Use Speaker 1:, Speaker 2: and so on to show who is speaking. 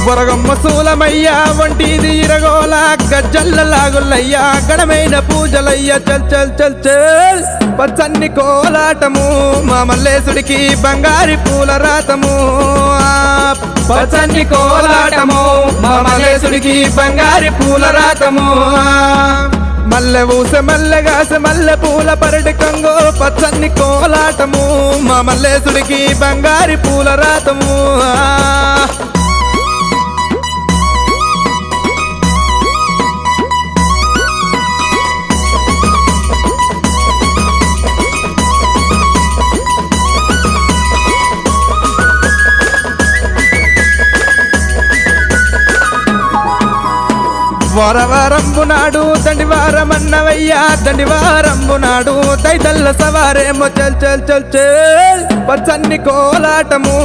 Speaker 1: వరగమ్మ సూలమయ్యా వంటిది ఇరగోల గజ్జల్ల లాగులయ్యా గడమైన పూజలయ్యా చల్ చల్ చల్ చల్ పచ్చన్ని కోలాటము మా మల్లేశుడికి బంగారి పూల రాతము పచ్చన్ని కోలాటము మా మల్లేశుడికి బంగారి పూల రాతము మల్లె ఊసె మల్లెగాస మల్లె పూల పరటి కంగో పచ్చన్ని కోలాటము మా మల్లేశుడికి బంగారి పూల రాతము వారవారంబు నాడు దండివారమన్నవయ్యా దండివారంబు నాడు దైతల్ల సవారేమో చల్ చల్ చల్ చల్ పచ్చన్ని కోలాటము